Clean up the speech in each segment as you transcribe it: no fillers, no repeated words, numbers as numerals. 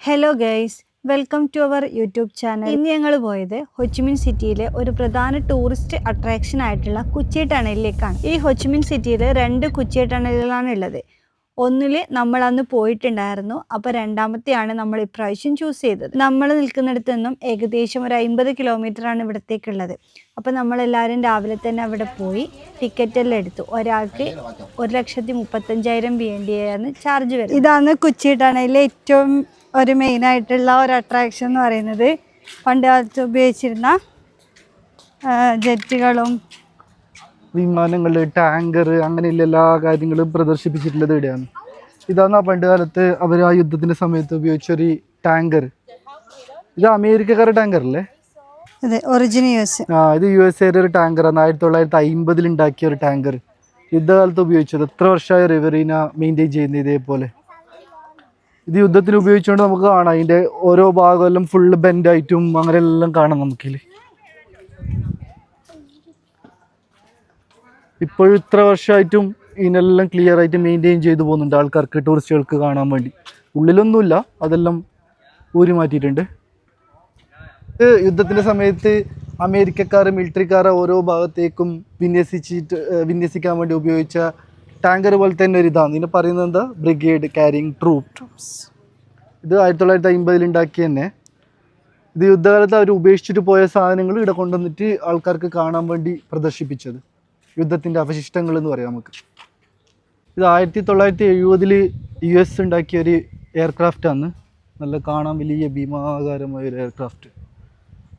Hello guys, welcome to our YouTube channel. ഇന്ന് ഞങ്ങൾ പോയത് ഹൊച്ചിമിൻ സിറ്റിയിലെ ഒരു പ്രധാന ടൂറിസ്റ്റ് അട്രാക്ഷൻ ആയിട്ടുള്ള കുച്ചി ടണലിലേക്കാണ്. ഈ ഹൊച്ചിമിൻ സിറ്റിയിൽ 2 കുച്ചി ടണലുകളാണ് ഉള്ളത്. ഒന്നിൽ നമ്മൾ അന്ന് പോയിട്ടുണ്ടായിരുന്നു, അപ്പോൾ രണ്ടാമത്തെയാണ് നമ്മൾ ഇപ്രാവശ്യം ചൂസ് ചെയ്തത്. നമ്മൾ നിൽക്കുന്നിടത്ത് നിന്നും ഏകദേശം ഒരു 50 കിലോമീറ്ററാണ് ഇവിടത്തേക്കുള്ളത്. അപ്പോൾ നമ്മളെല്ലാവരും രാവിലെ തന്നെ അവിടെ പോയി ടിക്കറ്റ് എല്ലാം എടുത്തു. ഒരാൾക്ക് 1,35,000 BND ചാർജ് വരും. ഇതാണ് കുച്ചി ടണലിലെ ഏറ്റവും ഒരു മെയിനായിട്ടുള്ള ഒരു അട്രാക്ഷൻ എന്ന് പറയുന്നത്. പണ്ട് കാലത്ത് ഉപയോഗിച്ചിരുന്ന ജെറ്റുകളും വിമാനങ്ങൾ, ടാങ്കർ, അങ്ങനെയുള്ള എല്ലാ കാര്യങ്ങളും പ്രദർശിപ്പിച്ചിട്ടുള്ളത് ഇവിടെയാണ്. ഇതാണ് പണ്ട് കാലത്ത് അവർ ആ യുദ്ധത്തിന്റെ സമയത്ത് ഉപയോഗിച്ചൊരു ടാങ്കർ. ഇത് അമേരിക്കക്കാരുടെ ടാങ്കർ അല്ലേ? ഒറിജിനൽ ഇത് USA ഒരു ടാങ്കറാണ്. 1950 ഉണ്ടാക്കിയ ഒരു ടാങ്കർ. യുദ്ധകാലത്ത് ഉപയോഗിച്ചത്. എത്ര വർഷമായ റിവറീന മെയിൻറ്റെയിൻ ചെയ്യുന്നത് ഇതേപോലെ. ഇത് യുദ്ധത്തിന് ഉപയോഗിച്ചുകൊണ്ട് നമുക്ക് കാണാം. അതിന്റെ ഓരോ ഭാഗമെല്ലാം ഫുള്ള് ബെൻഡായിട്ടും അങ്ങനെ എല്ലാം കാണാം നമുക്കില്. ഇപ്പോഴും ഇത്ര വർഷമായിട്ടും ഇതിനെല്ലാം ക്ലിയർ ആയിട്ട് മെയിൻറ്റെയിൻ ചെയ്തു പോകുന്നുണ്ട് ആൾക്കാർക്ക്, ടൂറിസ്റ്റുകൾക്ക് കാണാൻ വേണ്ടി. ഉള്ളിലൊന്നുമില്ല, അതെല്ലാം ഊരി മാറ്റിയിട്ടുണ്ട്. ഇത് യുദ്ധത്തിൻ്റെ സമയത്ത് അമേരിക്കക്കാർ, മിലിറ്ററിക്കാർ ഓരോ ഭാഗത്തേക്കും വിന്യസിക്കാൻ വേണ്ടി ഉപയോഗിച്ച ടാങ്കർ പോലെ തന്നെ ഒരു ഇതാണ്. ഇതിനെ പറയുന്നത് എന്താ? Brigade carrying troops. ഇത് 1950 ഉണ്ടാക്കി തന്നെ. ഇത് യുദ്ധകാലത്ത് അവർ ഉപേക്ഷിച്ചിട്ട് പോയ സാധനങ്ങൾ ഇവിടെ കൊണ്ടുവന്നിട്ട് ആൾക്കാർക്ക് കാണാൻ വേണ്ടി പ്രദർശിപ്പിച്ചത്. യുദ്ധത്തിൻ്റെ അവശിഷ്ടങ്ങൾ എന്ന് പറയാം നമുക്ക്. ഇത് 1970 US ഉണ്ടാക്കിയ ഒരു എയർക്രാഫ്റ്റാണ്. നല്ല കാണാൻ വലിയ ഭീമാകാരമായ ഒരു എയർക്രാഫ്റ്റ്.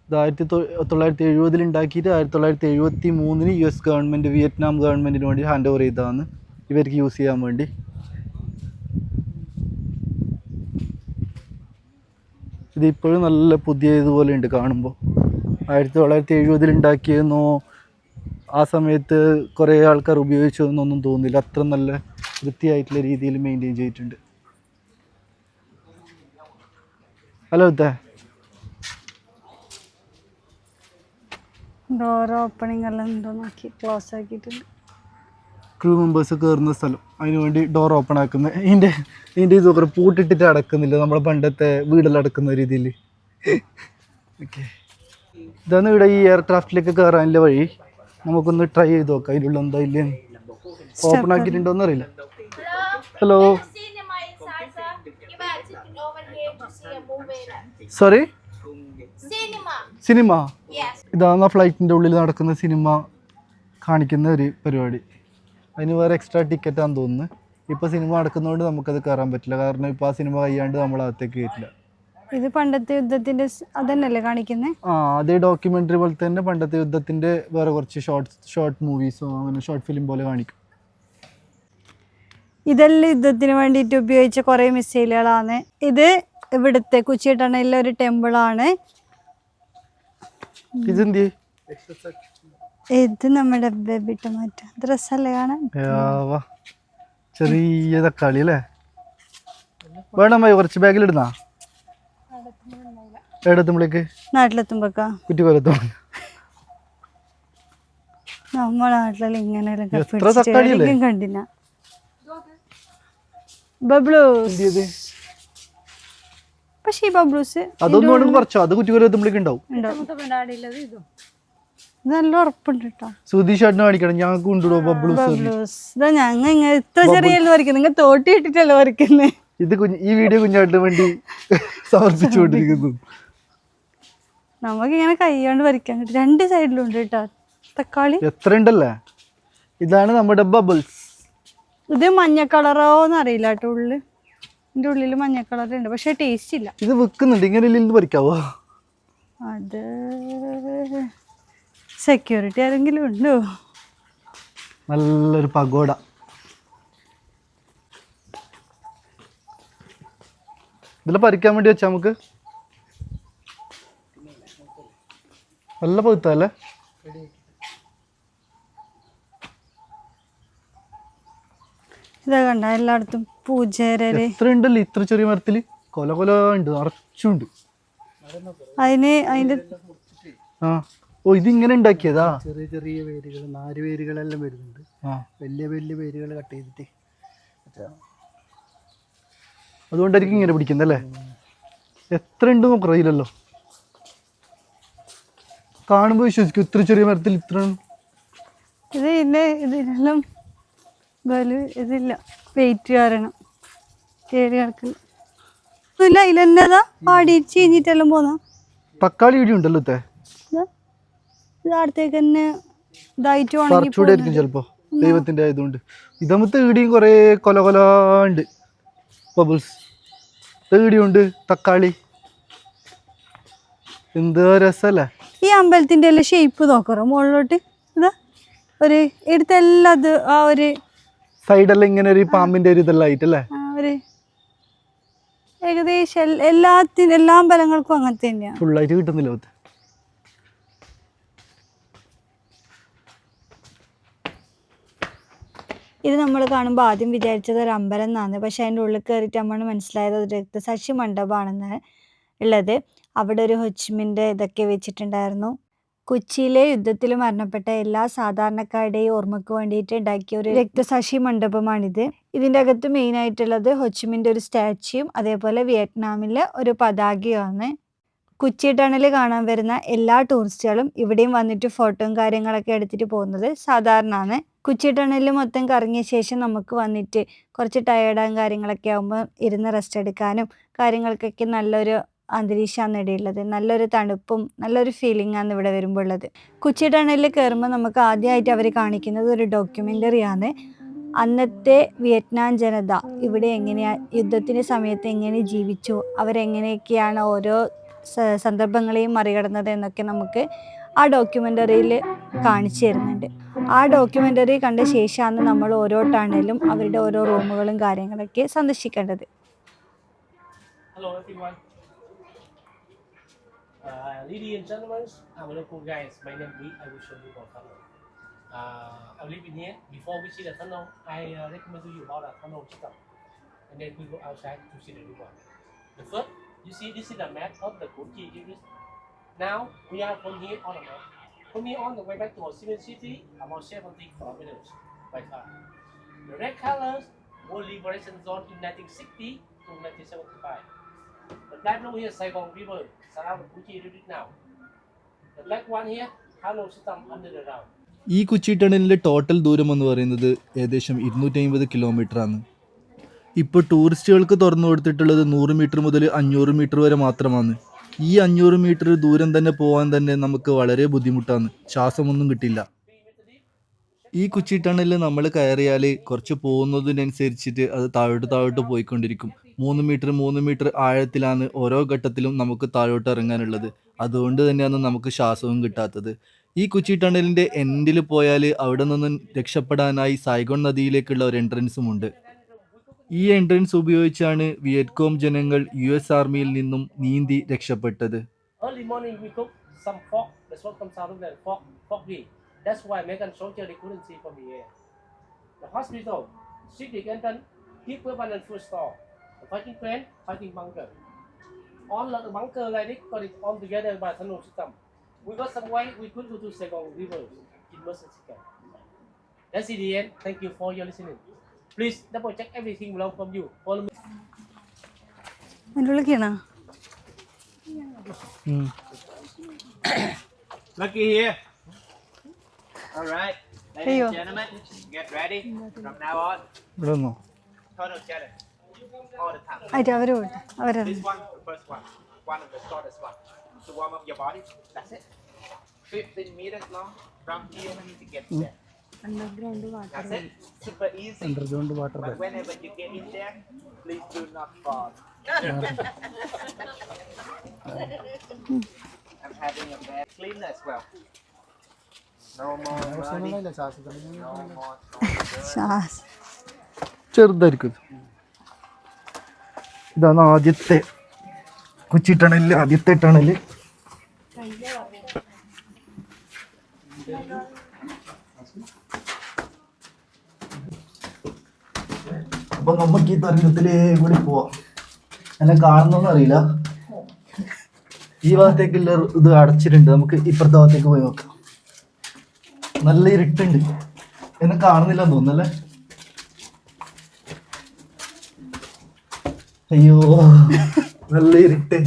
ഇത് 1970 ഉണ്ടാക്കിയിട്ട് 1973 US ഗവൺമെൻറ് വിയറ്റ്നാം ഗവൺമെൻറ്റിന് വേണ്ടി ഹാൻഡ് ഓവർ ചെയ്തതാണ്, ഇവർക്ക് യൂസ് ചെയ്യാൻ വേണ്ടി. ഇതിപ്പോഴും നല്ല പുതിയ ഇതുപോലെ ഉണ്ട് കാണുമ്പോൾ. 1970 ഉണ്ടാക്കിയെന്നോ ആ സമയത്ത് കുറേ ആൾക്കാർ ഉപയോഗിച്ചതെന്നൊന്നും തോന്നുന്നില്ല. അത്ര നല്ല വൃത്തിയായിട്ടുള്ള രീതിയിൽ മെയിൻറ്റെയിൻ ചെയ്തിട്ടുണ്ട്. ഹലോ, ഡോർ ഓപ്പണിംഗ് എല്ലാം ഉണ്ടോ നോക്കി ക്ലോസ് ആക്കിയിട്ടുണ്ട്. ക്രൂ മെമ്പേഴ്സ് കയറുന്ന സ്ഥലം, അതിന് വേണ്ടി ഡോർ ഓപ്പൺ ആക്കുന്നത്. ഇതിൻ്റെ ഇതൊക്കെ പൂട്ടിട്ടിട്ട് അടക്കുന്നില്ല, നമ്മളെ പണ്ടത്തെ വീടെല്ലാം അടക്കുന്ന രീതിയിൽ. ഓക്കെ, ഇതാണ് ഇവിടെ ഈ എയർക്രാഫ്റ്റിലേക്ക് കയറാനുള്ള വഴി. നമുക്കൊന്ന് ട്രൈ ചെയ്ത് നോക്കാം അതിലുള്ള എന്താ ഇല്ലേ. ഓപ്പൺ ആക്കിയിട്ടുണ്ടോന്ന് അറിയില്ല. Hello, sorry, cinema. ഇതാണ് ഫ്ലൈറ്റിൻ്റെ ഉള്ളിൽ നടക്കുന്ന സിനിമ കാണിക്കുന്ന ഒരു പരിപാടി. അതിന് വേറെ എക്സ്ട്രാ ടിക്കറ്റാന്ന് തോന്നുന്നു. ഇപ്പോൾ സിനിമ നടക്കുന്നതുകൊണ്ട് നമുക്കത് കയറാൻ പറ്റില്ല, കാരണം ഇപ്പോൾ ആ സിനിമ കഴിയാണ്ട് നമ്മൾ അകത്തേക്ക് കയറ്റില്ല. ഇത് പണ്ടത്തെ യുദ്ധത്തിന്റെ അതന്നെയല്ലേ കാണിക്കുന്നത്? അതേ ഡോക്യുമെന്ററി പോലെ തന്നെ പണ്ടത്തെ യുദ്ധത്തിന്റെ വേറെ കുറച്ച് ഷോർട്ട് മൂവീസോ അങ്ങനെ ഷോർട്ട് ഫിലിം പോലെ കാണിക്കും. ഇതെല്ലാം യുദ്ധത്തിന് വേണ്ടിയിട്ട് ഉപയോഗിച്ച കുറേ മിസൈലുകളാണ്. ഇത് ഇവിടുത്തെ കുച്ചി ടണലിലെ ഒരു ടെമ്പിളാണ്. ഇത് നമ്മുടെ ബേബി ടൊമാറ്റോ ഡ്രസ്സല്ലേ കാണാൻ. ചെറിയ തക്കാളി അല്ലേ? വേണം കുറച്ച് ബാഗിലിടുന്ന എവിടെത്തുമ്പോഴേക്ക് നാട്ടിലെത്തുമ്പോക്കാ കുറ്റിക്കൊലത്തും. നമ്മളെ നാട്ടിലെല്ലാം ഇങ്ങനെ കണ്ടിന. ബബ്ലൂസ്, പക്ഷേ ഈ ബബ്ലൂസ് അതൊന്നും കുറച്ചോ, അത് കുറ്റിക്കൊലത്തുമ്പോഴേക്ക് ഉണ്ടാവും. നല്ല ഉറപ്പുണ്ട് കേട്ടോ. സുധീഷ് ചേട്ടനെ കാണിക്കണം, ഞങ്ങൾക്ക് കൊണ്ടുവിടുവോ ബബ്ലൂസ്? ഇതാ ഞങ്ങൾ ഇങ്ങനെ ഇത്ര ചെറിയ വരയ്ക്കുന്നത്, നിങ്ങൾ തോട്ടി ഇട്ടിട്ടല്ലേ വരയ്ക്കുന്നത്. ഇത് ഈ വീഡിയോ കുഞ്ഞാട്ടിന് വേണ്ടി സമർപ്പിച്ചുകൊണ്ടിരിക്കുന്നു. നമുക്കിങ്ങനെ കൈകൊണ്ട് വരയ്ക്കാൻ കിട്ടും. 2 സൈഡിലുണ്ട് കേട്ടോ തക്കാളി. എത്ര ഉണ്ടല്ലേ? ഇതാണ് നമ്മുടെ ബബിൾസ്. ഇത് മഞ്ഞ കളറോന്ന് അറിയില്ല കേട്ടോ. ഇതിന്റെ ഉള്ളിൽ മഞ്ഞ കളർ ഉണ്ട്, പക്ഷെ ടേസ്റ്റ് ഇല്ല. ഇത് വിൽക്കുന്നുണ്ട്, ഇങ്ങനെ ഇല്ലെന്ന് പറിക്കാവോ? അത് സെക്യൂരിറ്റി ആരെങ്കിലും ഉണ്ടോ? നല്ലൊരു പഗോഡ. ഇതെല്ലാം പറിക്കാൻ വേണ്ടി വെച്ചാ നമുക്ക്. നല്ല പഴുത്തല്ലേ? ഇതാ കണ്ട എല്ലായിടത്തും പൂജേരര്. എത്ര ഉണ്ടല്ലോ ഇത്ര ചെറിയ മരത്തില്, കൊല കൊല ഉണ്ട്, നിറച്ചുണ്ട്. അതിന്റെ ഇതിങ്ങനെ ഉണ്ടാക്കിയതാ. ചെറിയ ചെറിയ വേരുകൾ, നാരുവേരുകളെല്ലാം വരുന്നുണ്ട്. വലിയ വലിയ വേരുകൾ കട്ട് ചെയ്തിട്ട് അതുകൊണ്ടായിരിക്കും ഇങ്ങനെ പിടിക്കുന്നല്ലേ? എത്ര ഉണ്ട് നമുക്ക് അറിയില്ലല്ലോ. കാണുമ്പോൾ വിശ്വസിക്കും ഇത്ര ചെറിയ മരത്തിൽ ഇത്ര. ഇത് ഇല്ലേ ഇതിനെല്ലാം ഇതില്ല, വെയിറ്റ് കാരണം കേറി കിടക്കില്ല. ഇല്ല ഇല്ലെന്നതാ പാടി ചീഞ്ഞിട്ടെല്ലാം പോന്ന. തക്കാളി ഇടി ഉണ്ടല്ലോ ഇത് അടുത്തേക്ക് തന്നെ ഇതായിട്ട് പറിച്ചൂടായിരിക്കും ചിലപ്പോ, ദൈവത്തിന്റെ ആയതുകൊണ്ട്. ഇതമ്മത്തെ ഈടിയും കൊറേ കൊല കൊല ഉണ്ട്, ബബിൾസ് ഈടിയുണ്ട്. തക്കാളി എന്താ രസല്ലേ. ഈ അമ്പലത്തിന്റെ എല്ലാം ഷേപ്പ് നോക്കറോ മുകളിലോട്ട്. ഇതാ ഒരു എടുത്തെല്ലാം അത് ആ ഒരു സൈഡെല്ലാം ഇങ്ങനെ ഒരു പാമ്പിന്റെ ഒരു ഇതെല്ലാം ആയിട്ടല്ലേ. ഒരു ഏകദേശം എല്ലാ അമ്പലങ്ങൾക്കും അങ്ങനത്തെ തന്നെയാണ്. ഫുള്ളായിട്ട് കിട്ടുന്നില്ല അത്. ഇത് നമ്മൾ കാണുമ്പോൾ ആദ്യം വിചാരിച്ചത് ഒരു അമ്പലം എന്നാണ്. പക്ഷെ അതിൻ്റെ ഉള്ളിൽ കയറിയിട്ട് നമ്മൾ മനസ്സിലായത് ഒരു രക്തസാക്ഷി മണ്ഡപമാണെന്ന് ഉള്ളത്. അവിടെ ഒരു ഹൊച്ചിമിൻ്റെ ഇതൊക്കെ വെച്ചിട്ടുണ്ടായിരുന്നു. കൊച്ചിയിലെ യുദ്ധത്തിൽ മരണപ്പെട്ട എല്ലാ സാധാരണക്കാരുടെയും ഓർമ്മയ്ക്ക് വേണ്ടിയിട്ട് ഉണ്ടാക്കിയ ഒരു രക്തസാക്ഷി മണ്ഡപമാണിത്. ഇതിൻ്റെ അകത്ത് മെയിനായിട്ടുള്ളത് ഹൊച്ചിമിൻ്റെ ഒരു സ്റ്റാച്യൂയും അതേപോലെ വിയറ്റ്നാമിലെ ഒരു പതാകയുമാണ്. കൊച്ചി ടണൽ കാണാൻ വരുന്ന എല്ലാ ടൂറിസ്റ്റുകളും ഇവിടെയും വന്നിട്ട് ഫോട്ടോയും കാര്യങ്ങളൊക്കെ എടുത്തിട്ട് പോകുന്നത് സാധാരണയാണ്. കൊച്ചി ടണലിൽ മൊത്തം കറങ്ങിയ ശേഷം നമുക്ക് വന്നിട്ട് കുറച്ച് ടയേർഡാകും കാര്യങ്ങളൊക്കെ ആകുമ്പോൾ ഇരുന്ന് റെസ്റ്റ് എടുക്കാനും കാര്യങ്ങൾക്കൊക്കെ നല്ലൊരു അന്തരീക്ഷമാണ് ഇടയുള്ളത്. നല്ലൊരു തണുപ്പും നല്ലൊരു ഫീലിംഗാണ് ഇവിടെ വരുമ്പോൾ ഉള്ളത്. കൊച്ചി ടണലിൽ കയറുമ്പോൾ നമുക്ക് ആദ്യമായിട്ട് അവർ കാണിക്കുന്നത് ഒരു ഡോക്യുമെൻ്ററിയാണ്. അന്നത്തെ വിയറ്റ്നാം ജനത ഇവിടെ യുദ്ധത്തിൻ്റെ സമയത്ത് എങ്ങനെ ജീവിച്ചു, അവരെങ്ങനെയൊക്കെയാണ് ഓരോ സന്ദർഭങ്ങളെയും മറികടന്നത് എന്നൊക്കെ നമുക്ക് ആ ഡോക്യുമെൻ്ററിയിൽ കാണിച്ചു തരുന്നുണ്ട്. ആ ഡോക്യുമെൻ്ററി കണ്ട ശേഷമാണ് നമ്മൾ ഓരോ ടണലും അവരുടെ ഓരോ റൂമുകളും കാര്യങ്ങളൊക്കെ സന്ദർശിക്കേണ്ടത്. Ladies and gentlemen, I'm a local guys. My name is Lee. I will show you about tunnel. I live in here. Before we see the tunnel, I recommend to you about the tunnel system. And then we go outside to see the river. The first, you see, this is the map of the Kochi area. Now we are from here on the map. From here on the way back to Ho Chi Minh City, about 70 kilometers by car. The red colors were liberation zone in 1960 to 1975. The black blue here, Saigon River, surround Kochi River now. The black one here, tunnel system under the ground. ഈ Kochi ടണലിൻ്റെ total ദൂരം എന്ന് പറയുന്നത് ഏകദേശം 250 കിലോമീറ്ററാണ്. ഇപ്പോൾ ടൂറിസ്റ്റുകൾക്ക് തുറന്നു കൊടുത്തിട്ടുള്ളത് 100 മീറ്റർ മുതൽ 500 മീറ്റർ വരെ മാത്രമാണ്. ഈ 500 മീറ്റർ ദൂരം തന്നെ പോകാൻ തന്നെ നമുക്ക് വളരെ ബുദ്ധിമുട്ടാണ്, ശ്വാസമൊന്നും കിട്ടില്ല. ഈ കൊച്ചി ടണലിൽ നമ്മൾ കയറിയാൽ കുറച്ച് പോകുന്നതിനനുസരിച്ചിട്ട് അത് താഴോട്ട് പോയിക്കൊണ്ടിരിക്കും. 3 മീറ്റർ ആഴത്തിലാണ് ഓരോ ഘട്ടത്തിലും നമുക്ക് താഴോട്ട് ഇറങ്ങാനുള്ളത്. അതുകൊണ്ട് തന്നെയാണ് നമുക്ക് ശ്വാസവും കിട്ടാത്തത്. ഈ കൊച്ചി ടണലിൻ്റെ എൻഡിൽ പോയാൽ അവിടെ നിന്നും രക്ഷപ്പെടാനായി സൈഗോൺ നദിയിലേക്കുള്ള ഒരു എൻട്രൻസും ഉണ്ട്. ഈ എൻട്രൻസ് ഉപയോഗിച്ചാണ് വിയറ്റ്കോം ജനങ്ങൾ US ആർമിയിൽ നിന്നും നീന്തി രക്ഷപ്പെട്ടത്. Early morning we cook some fog. The smoke comes out of the foggy. That's why American soldiers they couldn't see from the air. The hospital, city canton, keep weapon and food store. The fighting plane, fighting bunker. All the bunker like this got it all together by tunnel system. We got some way we could go to Saigon River in Mexico. That's the end. Thank you for your listening. Please double check everything belong from you. Follow me. Lucky here. All right, ladies and gentlemen, get ready. From now on, total challenge all the time. This one, the first one of the shortest one. To warm up your body. That's it. 15 meters long from here to get there. That's it. Super easy. Underground water But whenever you get in there, please do not fall. I'm having a bad cleaner as well. No more running. No more talking. ചെറുതായിരിക്കും. ഇതാണ് ആദ്യത്തെ കൊച്ചി ടണലിൽ ആദ്യത്തെ tunnel. അപ്പൊ നമുക്ക് ഈ തരംഗത്തിലേ കൂടി പോവാം. എന്നെ കാണുന്നൊന്നും അറിയില്ല. ഈ ഭാഗത്തേക്കുള്ള ഇത് അടച്ചിട്ടുണ്ട്. നമുക്ക് ഇപ്പുറത്തെ ഭാഗത്തേക്ക് പോയി നോക്കാം. നല്ല ഇരുട്ടുണ്ട്. എന്നെ കാണുന്നില്ലെന്ന് തോന്നുന്നല്ലേ. അയ്യോ നല്ല ഇരുട്ട്.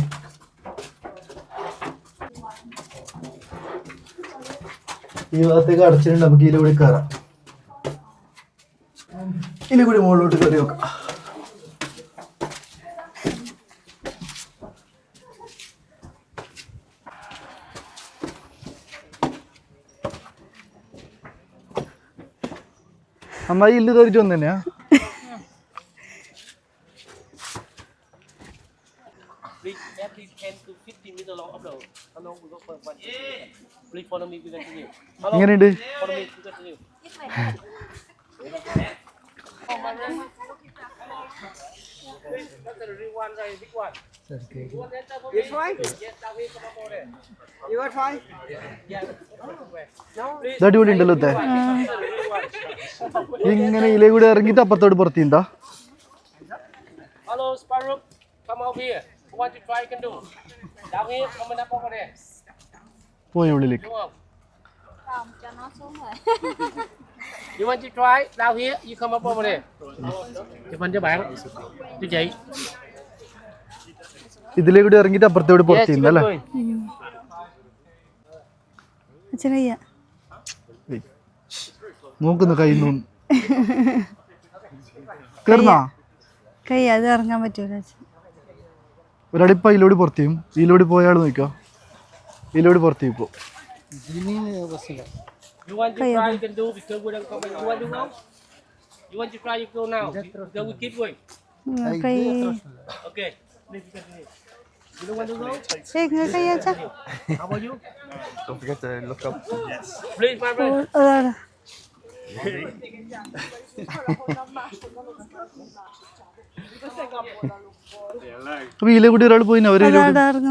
ഈ ഭാഗത്തേക്ക് അടച്ചിട്ടുണ്ട്. നമുക്ക് ഇതിലൂടെ കയറാം. ഇനി കൂടി മുകളിലോട്ട് കയറി നോക്കാം. അമ്മായി ഇല്ല് കയറിട്ട് വന്നു തന്നെയാ? Every 10 to 15 meter long upload. How long we go for one? Please follow me. We continue. എങ്ങനെയുണ്ട്? Follow me. We continue. Please, that's the real one, right? Big one. You want that double? This one? Yes, down here. Come up over there. You want try? Yeah. Now, please. ഇത് അടിപൊളി ഉണ്ടല്ലോ. That's the real one. ഇങ്ങനെ ഇതിലേ കൂടെ ഇറങ്ങിയിട്ട് അപ്പുറത്തോട് പുറത്തിണ്ടാ. Hello, Sparrow. Come over here. What you try can do. Down here, come up over there. പോയി ഉള്ളിലേക്ക്. Come on. You want to try down here? You come up over there. Chụp hình cho bạn. Cho chị. ഇതിലേ കൂടെ ഇറങ്ങിയിട്ട് അപ്പുറത്തോട് പുറത്തിണ്ടല്ലേ? അച്ഛനയ്യ നോക്കുന്നു കയ്യിൽ കയറുന്നാ. കൈ അത് ഇറങ്ങാൻ പറ്റൂല. ഒരടിപ്പ ഇതിലൂടെ പുറത്തു ചെയ്യും. ഇതിലൂടെ പോയാൾ നോക്കോ. ഇതിലൂടെ പുറത്തു ഇപ്പോ. You want to try? You can do because we don't come. You want to go? You want to try? You go now. Then we keep going. കൈ Okay. Please continue. You don't want to go? കൈ അച്ഛാ. How about you? Don't forget to look up. Yes. Please, my friend. അതാണ് അപ്പൊ ഇതിലേ കൂടി ഒരാൾ പോയി അവര്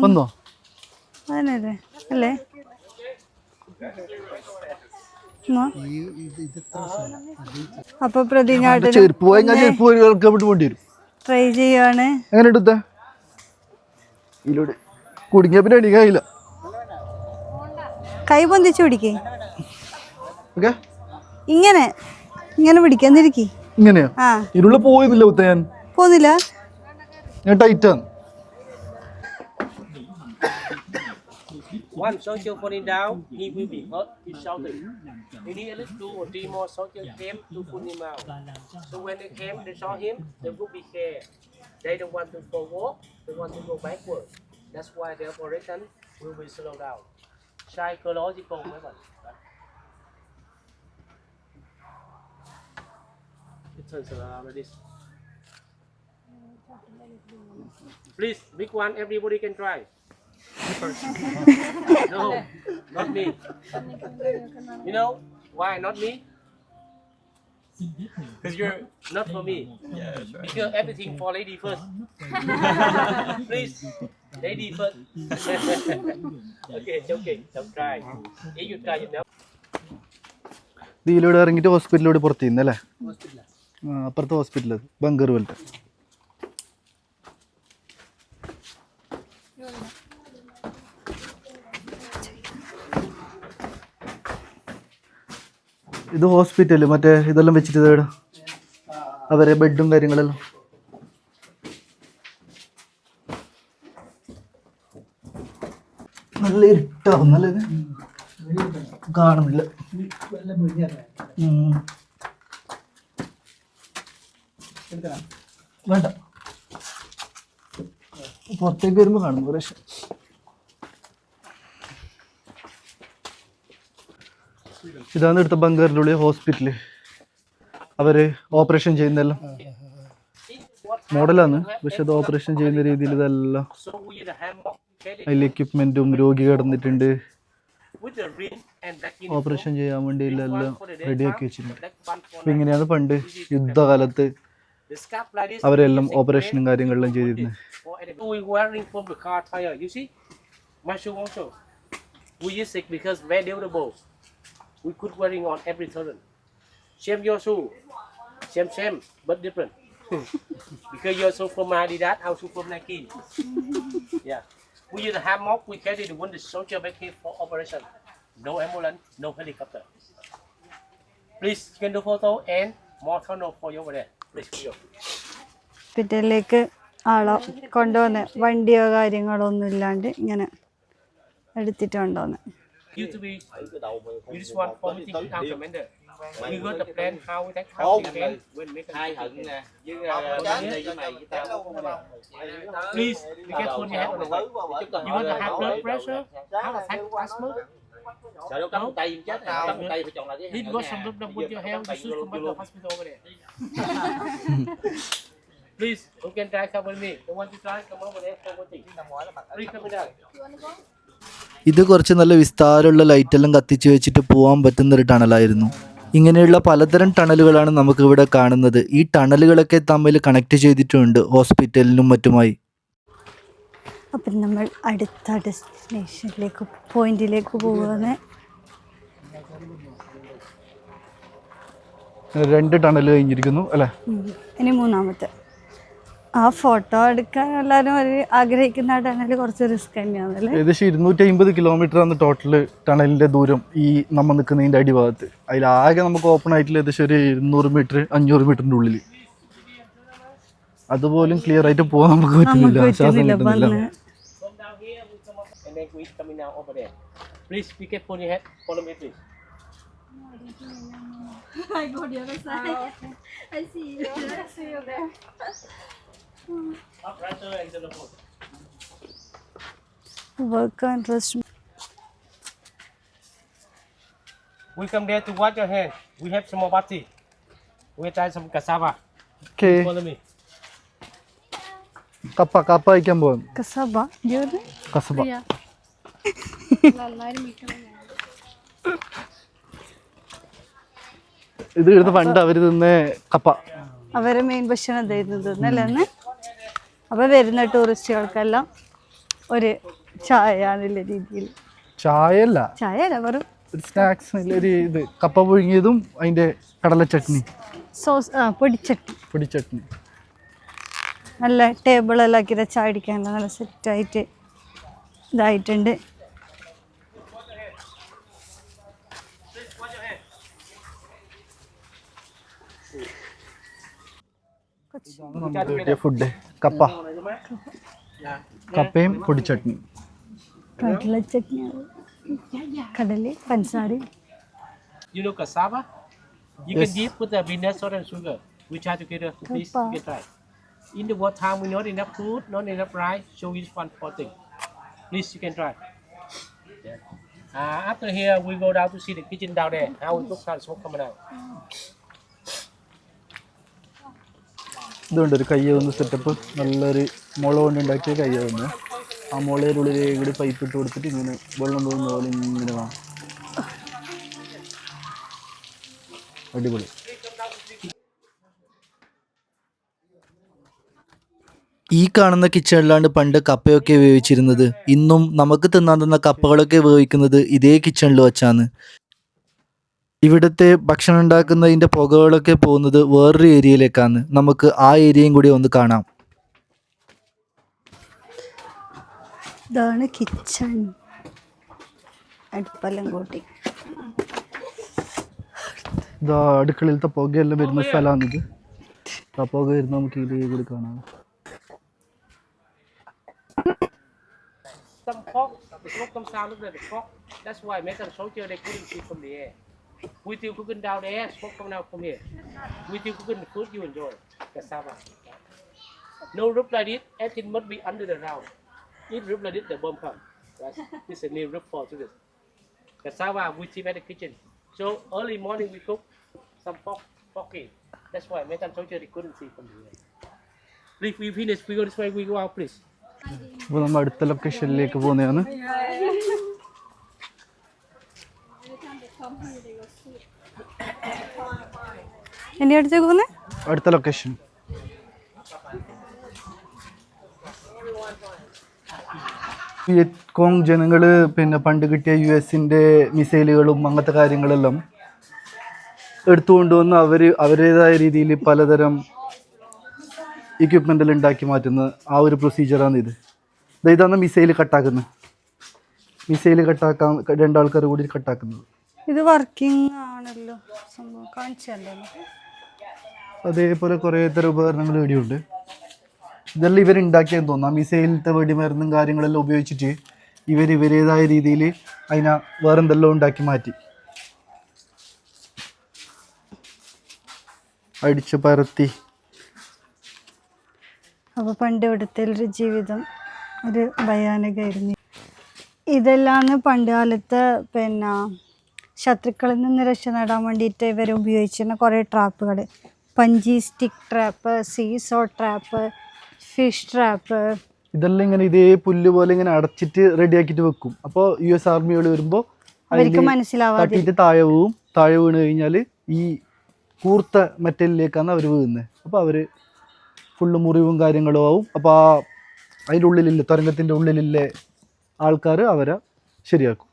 വന്നോ? അതന്നെ അല്ലേ? അപ്പൊ പ്രതിജ്ഞാട്ടൻ ചെരുപ്പ് പോയി ഞാൻ ചെരുപ്പ് പോയി പോണ്ടി വരും. ട്രൈ ചെയ്യാണ്. എങ്ങനെ എടുത്ത ഇതിലൂടെ കുടുങ്ങിയ പിന്നെ എണീക്കായില്ല. കൈ പൊന്തിച്ചു പിടിക്കേ. ഓക്കെ ഇങ്ങനെ ഇങ്ങനെ പിടിക്കാൻ തിരിക്കി. ഇങ്ങനെയാ? ആ ഇരുള്ള പോയിരുന്നില്ല ഉത്ത. ഞാൻ പോന്നില്ല. ഞാൻ ടൈറ്റാണ്. One soldier falling down, he will be hurt. He's shouting. They need at least 2 or 3 more soldiers came to pull him out. So when they came, they saw him. They would be scared. They don't want to forward. They want to go backward. That's why the operation will be slowed down. Psychological weapon. It turns around like this. Please, big one. Everybody can try. No, not me. You know why not me? Because you're not for me. Yeah, that's right. Because everything for lady first. Please, lady first. Okay, joking. Don't try. If you try, you know. ഇതിലൂടെ ഇറങ്ങിയിട്ട് ഹോസ്പിറ്റലിലൂടെ പുറത്തു ചെയ്യുന്നല്ലേ? അപ്പുറത്തെ hospital bunker പോലത്തെ. ഇത് hospital മറ്റേ ഇതെല്ലാം വെച്ചിട്ട് ഇതേടാ അവരെ ബെഡും കാര്യങ്ങളെല്ലാം. നല്ല ഇരുട്ടാവും. നല്ല കാണുന്നില്ല. വേണ്ട പുറത്തേക്ക് വരുമ്പോ കാണുന്നു. പക്ഷെ ഇതാണ് എടുത്ത ബംഗാറിൻ്റെ ഉള്ളിൽ ഹോസ്പിറ്റല്. അവര് ഓപ്പറേഷൻ ചെയ്യുന്നതെല്ലാം മോഡലാണ്. പക്ഷെ അത് ഓപ്പറേഷൻ ചെയ്യുന്ന രീതിയിൽ ഇതെല്ലാം അതിൽ എക്യുപ്മെന്റും രോഗി കിടന്നിട്ടുണ്ട്. ഓപ്പറേഷൻ ചെയ്യാൻ വേണ്ടി എല്ലാം റെഡിയാക്കി വെച്ചിട്ടുണ്ട്. അപ്പൊ ഇങ്ങനെയാണ് പണ്ട് യുദ്ധകാലത്ത് അവരെല്ലാം ഓപ്പറേഷനും കാര്യങ്ങളെല്ലാം ചെയ്തിരുന്നത്. We could wearing on every turn. Same your shoe. Same, but different. Because your shoe from Adidas, our shoe from Nike. Yeah. We use a hammock. We carry the wounded soldier back here for operation. No ambulance, no helicopter. Please, you can do photo and more tunnel for you over there. Please, go. ഹോസ്പിറ്റലിലേക്ക് ആളോ കൊണ്ടുവന്ന് വണ്ടിയോ കാര്യങ്ങളോ ഒന്നും ഇല്ലാണ്ട് ഇങ്ങനെ എടുത്തിട്ട് കൊണ്ടുവന്ന്. Used to be this one formatting account commander. We got the plan how that how we can when make Hai hận nè với mày với tao. Please be careful you have you want to have blood pressure how to attack asthma. Sợ đâu cắm tay em chết này, cắm tay phải chọn lại cái. Did got some problem with your health you should come back to the hospital over there. Please you can try come with me. Don't want to try come over there formatting. Please come down. ഇത് കുറച്ച് നല്ല വിസ്താരമുള്ള ലൈറ്റെല്ലാം കത്തിച്ച് വെച്ചിട്ട് പോകാൻ പറ്റുന്നൊരു ടണലായിരുന്നു. ഇങ്ങനെയുള്ള പലതരം ടണലുകളാണ് നമുക്ക് ഇവിടെ കാണുന്നത്. ഈ ടണലുകളൊക്കെ തമ്മിൽ കണക്ട് ചെയ്തിട്ടുണ്ട് ഹോസ്പിറ്റലിനും മറ്റുമായി. അപ്പം നമ്മൾ അടുത്ത ഡെസ്റ്റിനേഷനിലേക്ക് പോയിന്റിലേക്ക് പോകുന്നത്. 2 ടണൽ കഴിഞ്ഞിരിക്കുന്നു അല്ലേ? ഇനി 3ാമത്തെ. ആ ഫോട്ടോ എടുക്കാൻ എല്ലാവരും ആഗ്രഹിക്കുന്ന ആ ടണൽ കുറച്ച് റിസ്ക് തന്നെയാണല്ലേ? ഏകദേശം 250 കിലോമീറ്ററാണ് ടോട്ടൽ ടണലിൻ്റെ ദൂരം ഈ നമ്മൾ നിൽക്കുന്നതിൻ്റെ അടിഭാഗത്ത്. അതിലാകെ നമുക്ക് ഓപ്പൺ ആയിട്ടുള്ള ഏകദേശം ഒരു 200 മീറ്റർ 500 മീറ്ററിൻ്റെ ഉള്ളിൽ. അതുപോലും ക്ലിയർ ആയിട്ട് പോകാൻ നമുക്ക് പറ്റുന്നില്ല. ശ്വാസം കിട്ടുന്നില്ല. And then we coming down over there. Please be careful your head. Follow me please. I go the other side. I see you. I see you there. Up right there into the boat. Work and rest. We come there to wash your hand. We have some more party. We try some cassava. Okay, Follow me. കപ്പ കഴിക്കാൻ പോകും. കസബ കസബ. ഇത് ഇവിടുത്തെ പണ്ട് അവർ തിന്ന കപ്പ. അവരെ main ഭക്ഷണം ഇതായിരുന്നു അല്ലേ അന്ന്? അപ്പോൾ വരുന്ന ടൂറിസ്റ്റുകൾക്കെല്ലാം ഒരു ചായ എന്നുള്ള രീതിയിൽ. ചായ അല്ല വെറും സ്നാക്സ് ഒരു ഇത് കപ്പ പുഴുങ്ങിയതും അതിൻ്റെ കടല ചട്നി, സോസ്, പൊടിച്ചട്നി. നല്ല ടേബിളെല്ലാം ആക്കി ചായ അടിക്കാനുള്ള നല്ല സെറ്റായിട്ട് ഇതായിട്ടുണ്ട്. ഫുഡ് കപ്പ, കപ്പയും പൊടിച്ചട്നി. കടല ചട്നി, കടല പഞ്ചസാര. You know cassava? You can dip with the vinegar, salt and sugar. We try together. Please you can try. In the wartime we not enough food, not enough rice. Show you one for thing. Please you can try. After here we go down to see the kitchen down there. How we cook and smoke coming out. ഇതുകൊണ്ട് ഒരു കയ്യൊന്ന് setup, നല്ലൊരു മുള കൊണ്ട് ഉണ്ടാക്കിയ കയ്യൊന്ന്. ആ മുളയുടെ ഉള്ളിൽ കൂടി pipe ഇട്ട് കൊടുത്തിട്ട് ഇങ്ങനെ വെള്ളം പോകുന്ന പോലെ ഇങ്ങനെ വേണം. അടിപൊളി. ഈ കാണുന്ന കിച്ചണിലാണ് പണ്ട് കപ്പയൊക്കെ വേവിച്ചിരുന്നത്. ഇന്നും നമുക്ക് തിന്നാൻ തന്ന കപ്പകളൊക്കെ വേവിക്കുന്നത് ഇതേ കിച്ചണിൽ വെച്ചാണ്. ഇവിടുത്തെ ഭക്ഷണം ഉണ്ടാക്കുന്നതിൻ്റെ പുകകളൊക്കെ പോകുന്നത് വേറൊരു ഏരിയയിലേക്കാണ്. നമുക്ക് ആ ഏരിയയും കൂടി ഒന്ന് കാണാം. ഇതാണ് കിച്ചൺ. അടുപ്പെല്ലാം കൂട്ടി ഇതാ അടുക്കളയിലത്തെ പുകയെല്ലാം വരുന്ന സ്ഥലമാണിത്. ആ പുക വരുന്ന നമുക്ക് ഇതിൽ കൂടി കാണാം. Some pork, the smoke comes down, look at the pork. That's why make them soldier they couldn't see from the air. We still cooking down there, smoke coming out from here. We still cooking the food you enjoy, cassava. No roof like this, everything must be under the ground. If roof like this, the bomb comes. Right? This is a new roof for this. Cassava we keep at the kitchen. So early morning we cook some porky. That's why make them soldier they couldn't see from the air. Please we finish, we go this way, we go out please. അപ്പോൾ നമ്മൾ അടുത്ത ലൊക്കേഷനിലേക്ക് പോകുന്നതാണ്. എന്നെ അടുത്തേക്ക് പോകുന്നേ അടുത്ത location വിയറ്റ്കോങ് ജനങ്ങൾ പിന്നെ പണ്ട് കിട്ടിയ US-ൻ്റെ മിസൈലുകളും അങ്ങനത്തെ കാര്യങ്ങളെല്ലാം എടുത്തുകൊണ്ടുവന്ന് അവരുടേതായ രീതിയിൽ പലതരം എക്യുപ്മെൻ്റെല്ലാം ഉണ്ടാക്കി മാറ്റുന്ന ആ ഒരു പ്രൊസീജിയറാണ് ഇത്. ഇതാണ് മിസൈൽ കട്ടാക്കുന്നത്. മിസൈൽ കട്ടാക്കാൻ 2 ആൾക്കാർ കൂടി കട്ടാക്കുന്നത്. ഇത് വർക്കിംഗ് ആണല്ലോ, സംഭവം കാണിച്ചല്ലോ. അതേപോലെ കുറേ തരം ഉപകരണങ്ങൾ ഇവിടെയുണ്ട്. ഇതെല്ലാം ഇവരുണ്ടാക്കിയെന്ന് തോന്നുന്നു. ആ മിസൈലിലത്തെ വെടിമരുന്നും കാര്യങ്ങളെല്ലാം ഉപയോഗിച്ചിട്ട് ഇവരുടേതായ രീതിയിൽ അതിനെ വേറെന്തെല്ലാം ഉണ്ടാക്കി മാറ്റി. അടിച്ച് പരത്തി. അപ്പോൾ പണ്ട് ഇവിടുത്തെ ഒരു ജീവിതം ഒരു ഭയാനകമായിരുന്നു. ഇതെല്ലാം പണ്ട് കാലത്ത് പിന്നെ ശത്രുക്കളിൽ നിന്ന് രക്ഷ നേടാൻ വേണ്ടിയിട്ട് ഇവർ ഉപയോഗിച്ചിരുന്ന കുറേ ട്രാപ്പുകൾ. Punji stick trap, seesaw trap, fish trap. ഇതെല്ലാം ഇങ്ങനെ ഇതേ പുല്ല് പോലെ ഇങ്ങനെ അടച്ചിട്ട് റെഡിയാക്കിയിട്ട് വെക്കും. അപ്പോൾ US ആർമികൾ വരുമ്പോൾ അവർക്ക് മനസ്സിലാവാതെ തട്ടിയിട്ട് താഴെ വീണ് കഴിഞ്ഞാൽ ഈ കൂർത്ത മെറ്റലിലേക്കാണ് അവർ വീഴുന്നത്. അപ്പോൾ അവർ ഫുള്ള് മുറിവും കാര്യങ്ങളും ആവും. അപ്പോൾ അതിൻ്റെ ഉള്ളിലില്ല, തുരങ്കത്തിൻ്റെ ഉള്ളിലുള്ള ആൾക്കാർ അവരെ ശരിയാക്കും.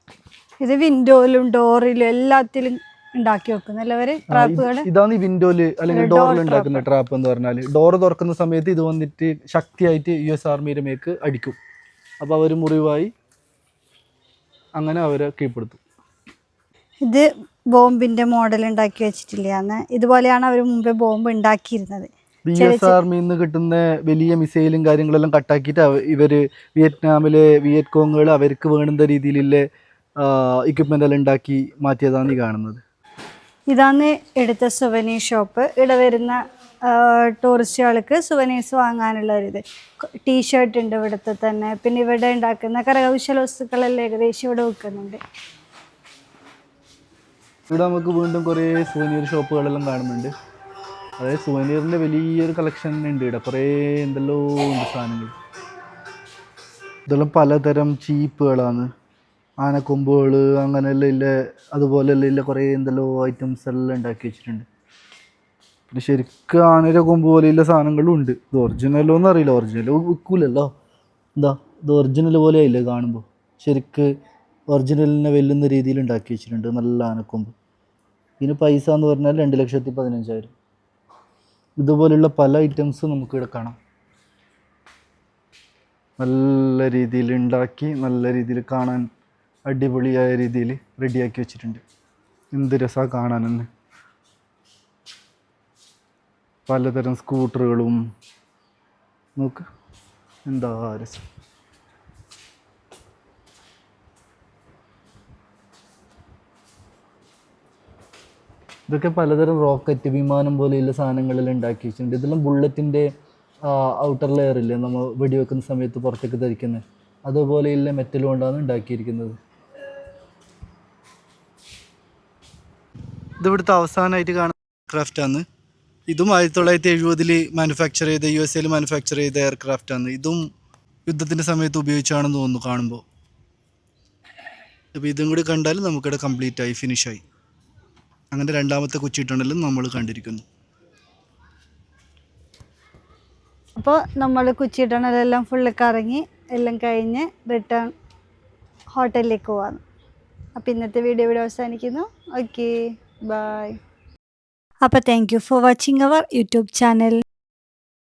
ഇത് വിൻഡോയിലും ഡോറിലും എല്ലാത്തിലും ഉണ്ടാക്കി വെക്കുന്നവർ ട്രാപ്പുകൾ. ഇതാണ് ഈ വിൻഡോയില് അല്ലെങ്കിൽ ഡോറിൽ ഉണ്ടാക്കുന്ന ട്രാപ്പ് എന്ന് പറഞ്ഞാൽ. ഡോറ് തുറക്കുന്ന സമയത്ത് ഇത് വന്നിട്ട് ശക്തിയായിട്ട് US ആർമിയുടെ മേക്ക് അടിക്കും. അപ്പോൾ അവർ മുറിവായി അങ്ങനെ അവരെ കീഴ്പ്പെടുത്തും. ഇത് ബോംബിന്റെ മോഡൽ ഉണ്ടാക്കി വെച്ചിട്ടില്ലാന്ന്. ഇതുപോലെയാണ് അവർ മുമ്പേ ബോംബ് ഉണ്ടാക്കിയിരുന്നത്. US ആർമിയിൽ നിന്ന് കിട്ടുന്ന വലിയ മിസൈലും കാര്യങ്ങളെല്ലാം കട്ടാക്കിയിട്ട് ഇവർ വിയറ്റ്നാമിലെ വിയറ്റ്കോങ്ങുകൾ അവർക്ക് വേണ്ടുന്ന രീതിയിലുള്ള ഇക്വിപ്മെൻ്റ് എല്ലാം ഉണ്ടാക്കി മാറ്റിയതാണ് ഈ കാണുന്നത്. ഇതാണ് എടുത്ത സുവനീർ ഷോപ്പ്. ഇവിടെ വരുന്ന ടൂറിസ്റ്റുകൾക്ക് സുവനീർസ് വാങ്ങാനുള്ള ഒരിത്. ടീഷർട്ട് ഉണ്ട് ഇവിടുത്തെ തന്നെ. പിന്നെ ഇവിടെ ഉണ്ടാക്കുന്ന കരകൗശല വസ്തുക്കളെല്ലാം ഏകദേശം ഇവിടെ വിൽക്കുന്നുണ്ട്. ഇവിടെ നമുക്ക് വീണ്ടും കുറേ സുവനീർ ഷോപ്പുകളെല്ലാം കാണുന്നുണ്ട്. അതായത് സുവനീറിൻ്റെ വലിയൊരു കളക്ഷൻ ഉണ്ട് ഇവിടെ. കുറേ എന്തെല്ലോ ഉണ്ട് സാധനങ്ങൾ. ഇതെല്ലാം പലതരം ചീപ്പുകളാണ്. ആനക്കൊമ്പുകൾ അങ്ങനെയെല്ലാം ഇല്ല, അതുപോലെല്ലാം ഇല്ല കുറേ എന്തെല്ലോ ഐറ്റംസ് എല്ലാം ഉണ്ടാക്കി വെച്ചിട്ടുണ്ട്. പിന്നെ ശരിക്കും ആനയുടെ കൊമ്പ് പോലെയുള്ള സാധനങ്ങളും ഉണ്ട്. ഇത് ഒറിജിനലോ എന്ന് അറിയില്ല, ഒറിജിനലോ വിൽക്കൂലല്ലോ. എന്താ ഇത് ഒറിജിനൽ പോലെ ആയില്ലേ കാണുമ്പോൾ. ശരിക്ക് ഒറിജിനലിനെ വെല്ലുന്ന രീതിയിൽ ഉണ്ടാക്കി വെച്ചിട്ടുണ്ട്. നല്ല ആനക്കൊമ്പ്. ഇതിന് പൈസ എന്ന് പറഞ്ഞാൽ 2,15,000. ഇതുപോലുള്ള പല ഐറ്റംസ് നമുക്കിവിടെ കാണാം. നല്ല രീതിയിൽ ഉണ്ടാക്കി നല്ല രീതിയിൽ കാണാൻ അടിപൊളിയായ രീതിയിൽ റെഡിയാക്കി വെച്ചിട്ടുണ്ട്. എന്ത് രസമാണ് കാണാൻ തന്നെ. പലതരം സ്കൂട്ടറുകളും നോക്ക്, എന്താ രസം. ഇതൊക്കെ പലതരം റോക്കറ്റ്, വിമാനം പോലെയുള്ള സാധനങ്ങളെല്ലാം ഉണ്ടാക്കി വെച്ചിട്ടുണ്ട്. ഇതെല്ലാം ബുള്ളറ്റിൻ്റെ ഔട്ടർ ലെയറില്ലേ നമ്മൾ വെടിവെക്കുന്ന സമയത്ത് പുറത്തേക്ക് ധരിക്കുന്നത്, അതുപോലെയുള്ള മെറ്റൽ കൊണ്ടാണ് ഉണ്ടാക്കിയിരിക്കുന്നത്. ഇതിവിടുത്തെ അവസാനമായിട്ട് കാണുന്ന എയർക്രാഫ്റ്റാണ്. ഇതും 1970 മാനുഫാക്ചർ ചെയ്ത USA മാനുഫാക്ചർ ചെയ്ത എയർക്രാഫ്റ്റാണ്. ഇതും യുദ്ധത്തിൻ്റെ സമയത്ത് ഉപയോഗിച്ചാണെന്ന് തോന്നുന്നു കാണുമ്പോൾ. അപ്പോൾ ഇതും കൂടി കണ്ടാൽ നമുക്കിവിടെ കംപ്ലീറ്റായി, ഫിനിഷായി. അങ്ങനെ രണ്ടാമത്തെ കൊച്ചി ടണലും നമ്മൾ കണ്ടിരിക്കുന്നു. അപ്പോൾ നമ്മൾ കൊച്ചി ടണലെല്ലാം ഫുള്ള് കറങ്ങി എല്ലാം കഴിഞ്ഞ് റിട്ടേൺ ഹോട്ടലിലേക്ക് പോകാം. അപ്പോൾ ഇന്നത്തെ വീഡിയോ ഇവിടെ അവസാനിക്കുന്നു. Okay, bye. അപ്പോൾ thank you for watching our YouTube channel.